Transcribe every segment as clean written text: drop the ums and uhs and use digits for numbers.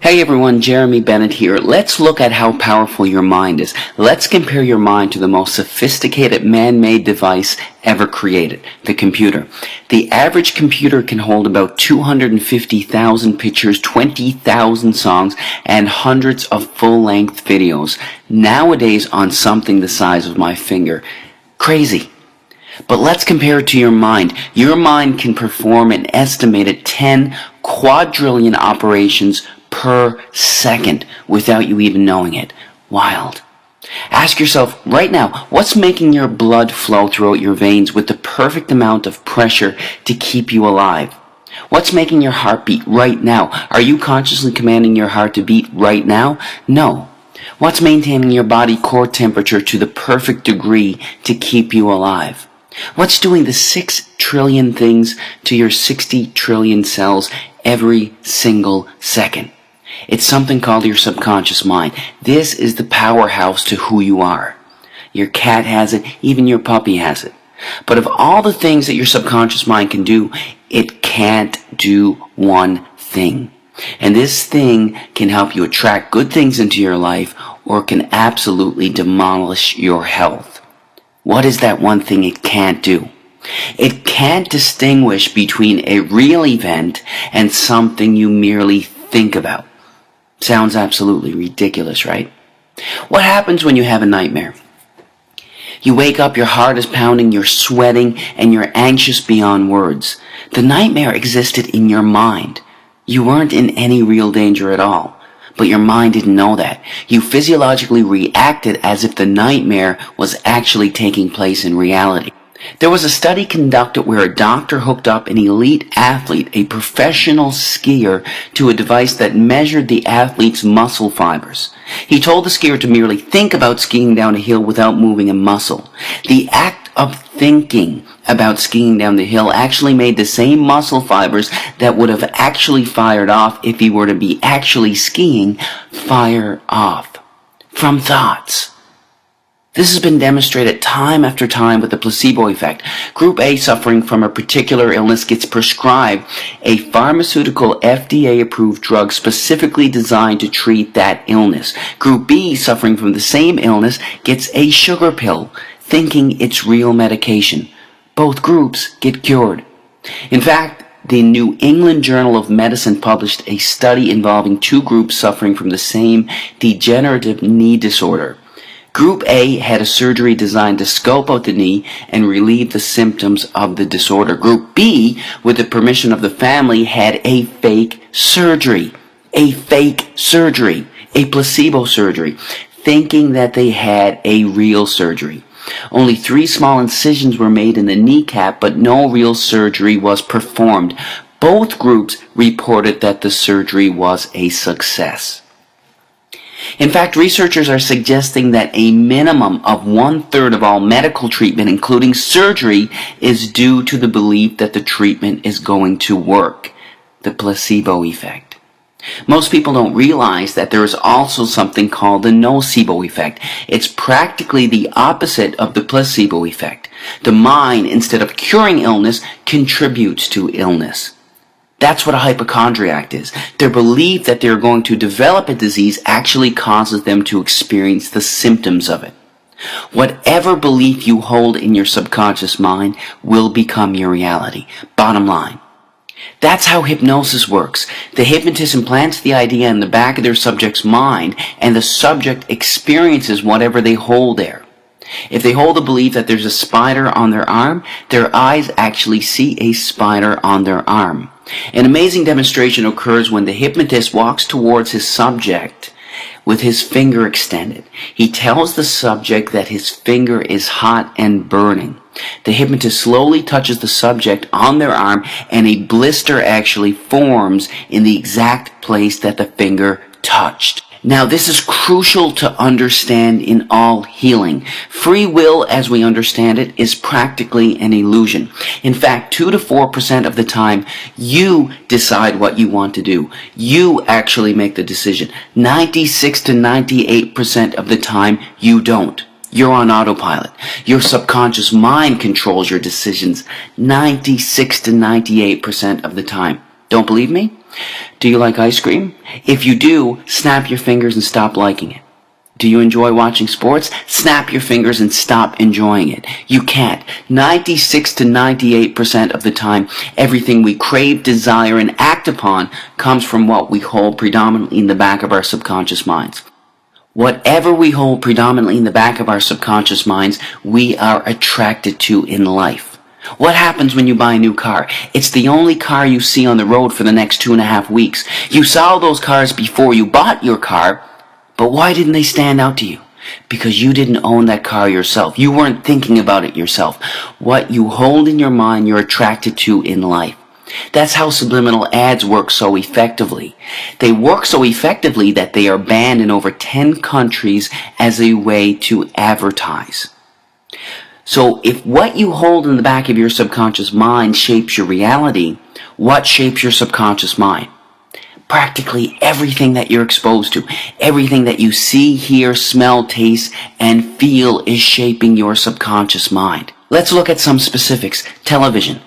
Hey everyone, Jeremy Bennett here. Let's look at how powerful your mind is. Let's compare your mind to the most sophisticated man-made device ever created, the computer. The average computer can hold about 250,000 pictures, 20,000 songs, and hundreds of full-length videos, nowadays on something the size of my finger. Crazy. But let's compare it to your mind. Your mind can perform an estimated 10 quadrillion operations per second without you even knowing it. Wild. Ask yourself right now, what's making your blood flow throughout your veins with the perfect amount of pressure to keep you alive? What's making your heart beat right now? Are you consciously commanding your heart to beat right now? No. What's maintaining your body core temperature to the perfect degree to keep you alive? What's doing the 6 trillion things to your 60 trillion cells every single second? It's something called your subconscious mind. This is the powerhouse to who you are. Your cat has it, even your puppy has it. But of all the things that your subconscious mind can do, it can't do one thing. And this thing can help you attract good things into your life or can absolutely demolish your health. What is that one thing it can't do? It can't distinguish between a real event and something you merely think about. Sounds absolutely ridiculous, right? What happens when you have a nightmare? You wake up, your heart is pounding, you're sweating, and you're anxious beyond words. The nightmare existed in your mind. You weren't in any real danger at all. But your mind didn't know that. You physiologically reacted as if the nightmare was actually taking place in reality. There was a study conducted where a doctor hooked up an elite athlete, a professional skier, to a device that measured the athlete's muscle fibers. He told the skier to merely think about skiing down a hill without moving a muscle. The act of thinking about skiing down the hill actually made the same muscle fibers that would have actually fired off if he were to be actually skiing fire off from thoughts. This has been demonstrated time after time with the placebo effect. Group A suffering from a particular illness gets prescribed a pharmaceutical FDA-approved drug specifically designed to treat that illness. Group B suffering from the same illness gets a sugar pill, thinking it's real medication. Both groups get cured. In fact, the New England Journal of Medicine published a study involving two groups suffering from the same degenerative knee disorder. Group A had a surgery designed to scope out the knee and relieve the symptoms of the disorder. Group B, with the permission of the family, had a fake surgery. A placebo surgery, thinking that they had a real surgery. Only 3 small incisions were made in the kneecap, but no real surgery was performed. Both groups reported that the surgery was a success. In fact, researchers are suggesting that a minimum of 1/3 of all medical treatment, including surgery, is due to the belief that the treatment is going to work. The placebo effect. Most people don't realize that there is also something called the nocebo effect. It's practically the opposite of the placebo effect. The mind, instead of curing illness, contributes to illness. That's what a hypochondriac is. Their belief that they're going to develop a disease actually causes them to experience the symptoms of it. Whatever belief you hold in your subconscious mind will become your reality. Bottom line. That's how hypnosis works. The hypnotist implants the idea in the back of their subject's mind, and the subject experiences whatever they hold there. If they hold the belief that there's a spider on their arm, their eyes actually see a spider on their arm. An amazing demonstration occurs when the hypnotist walks towards his subject with his finger extended. He tells the subject that his finger is hot and burning. The hypnotist slowly touches the subject on their arm, and a blister actually forms in the exact place that the finger touched. Now, this is crucial to understand in all healing. Free will, as we understand it, is practically an illusion. In fact, 2 to 4% of the time, you decide what you want to do. You actually make the decision. 96 to 98% of the time, you don't. You're on autopilot. Your subconscious mind controls your decisions 96 to 98% of the time. Don't believe me? Do you like ice cream? If you do, snap your fingers and stop liking it. Do you enjoy watching sports? Snap your fingers and stop enjoying it. You can't. 96 to 98% of the time, everything we crave, desire, and act upon comes from what we hold predominantly in the back of our subconscious minds. Whatever we hold predominantly in the back of our subconscious minds, we are attracted to in life. What happens when you buy a new car? It's the only car you see on the road for the next 2.5 weeks. You saw those cars before you bought your car, but why didn't they stand out to you? Because you didn't own that car yourself. You weren't thinking about it yourself. What you hold in your mind, you're attracted to in life. That's how subliminal ads work so effectively. They work so effectively that they are banned in over 10 countries as a way to advertise. So if what you hold in the back of your subconscious mind shapes your reality, what shapes your subconscious mind? Practically everything that you're exposed to, everything that you see, hear, smell, taste, and feel is shaping your subconscious mind. Let's look at some specifics. Television.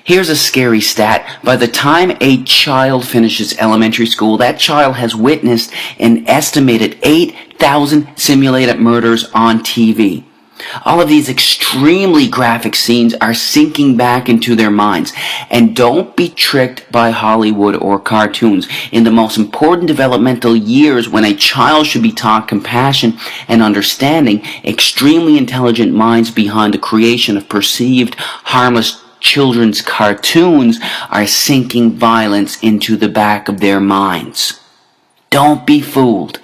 Here's a scary stat. By the time a child finishes elementary school, that child has witnessed an estimated 8,000 simulated murders on TV. All of these extremely graphic scenes are sinking back into their minds. And don't be tricked by Hollywood or cartoons. In the most important developmental years, when a child should be taught compassion and understanding, extremely intelligent minds behind the creation of perceived harmless children's cartoons are sinking violence into the back of their minds. Don't be fooled.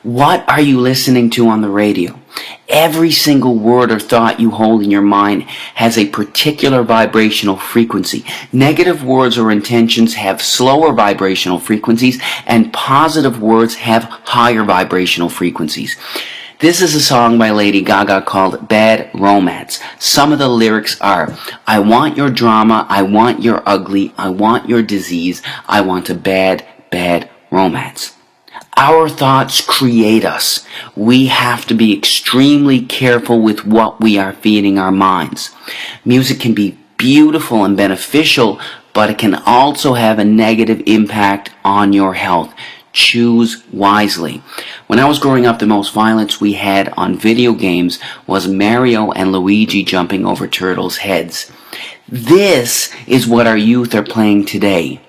What are you listening to on the radio? Every single word or thought you hold in your mind has a particular vibrational frequency. Negative words or intentions have slower vibrational frequencies, and positive words have higher vibrational frequencies. This is a song by Lady Gaga called Bad Romance. Some of the lyrics are, I want your drama, I want your ugly, I want your disease, I want a bad, bad romance. Our thoughts create us. We have to be extremely careful with what we are feeding our minds. Music can be beautiful and beneficial, but it can also have a negative impact on your health. Choose wisely. When I was growing up, the most violence we had on video games was Mario and Luigi jumping over turtles' heads. This is what our youth are playing today.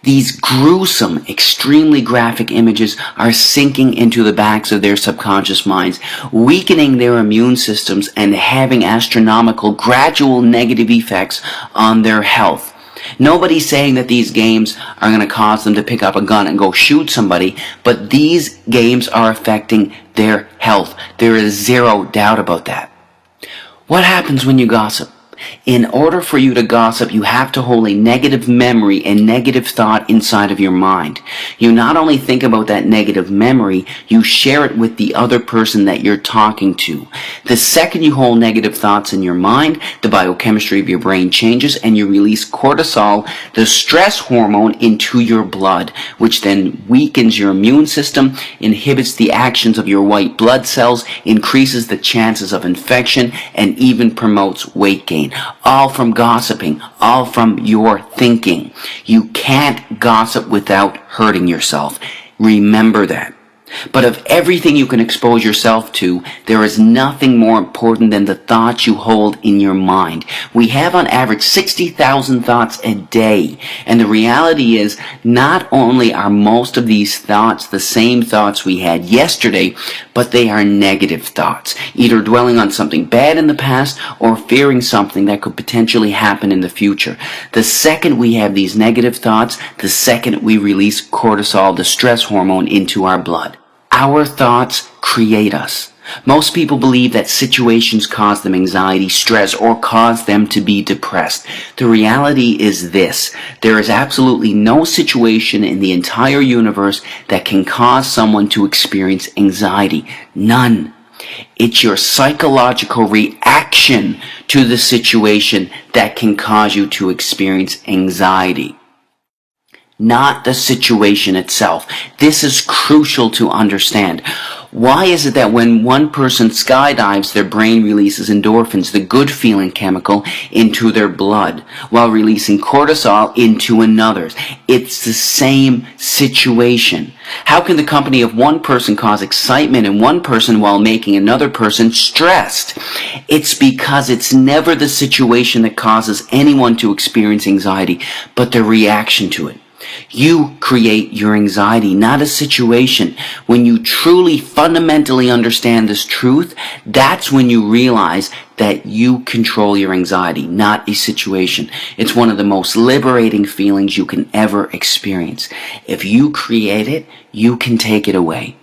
These gruesome, extremely graphic images are sinking into the backs of their subconscious minds, weakening their immune systems and having astronomical, gradual negative effects on their health. Nobody's saying that these games are going to cause them to pick up a gun and go shoot somebody, but these games are affecting their health. There is zero doubt about that. What happens when you gossip? In order for you to gossip, you have to hold a negative memory and negative thought inside of your mind. You not only think about that negative memory, you share it with the other person that you're talking to. The second you hold negative thoughts in your mind, the biochemistry of your brain changes and you release cortisol, the stress hormone, into your blood, which then weakens your immune system, inhibits the actions of your white blood cells, increases the chances of infection, and even promotes weight gain. All from gossiping, all from your thinking. You can't gossip without hurting yourself. Remember that. But of everything you can expose yourself to, there is nothing more important than the thoughts you hold in your mind. We have on average 60,000 thoughts a day. And the reality is, not only are most of these thoughts the same thoughts we had yesterday, but they are negative thoughts, either dwelling on something bad in the past or fearing something that could potentially happen in the future. The second we have these negative thoughts, the second we release cortisol, the stress hormone, into our blood. Our thoughts create us. Most people believe that situations cause them anxiety, stress, or cause them to be depressed. The reality is this: there is absolutely no situation in the entire universe that can cause someone to experience anxiety. None. It's your psychological reaction to the situation that can cause you to experience anxiety, not the situation itself. This is crucial to understand. Why is it that when one person skydives, their brain releases endorphins, the good feeling chemical, into their blood, while releasing cortisol into another's? It's the same situation. How can the company of one person cause excitement in one person while making another person stressed? It's because it's never the situation that causes anyone to experience anxiety, but the reaction to it. You create your anxiety, not a situation. When you truly fundamentally understand this truth, that's when you realize that you control your anxiety, not a situation. It's one of the most liberating feelings you can ever experience. If you create it, you can take it away.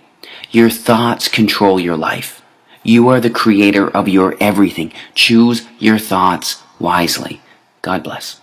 Your thoughts control your life. You are the creator of your everything. Choose your thoughts wisely. God bless.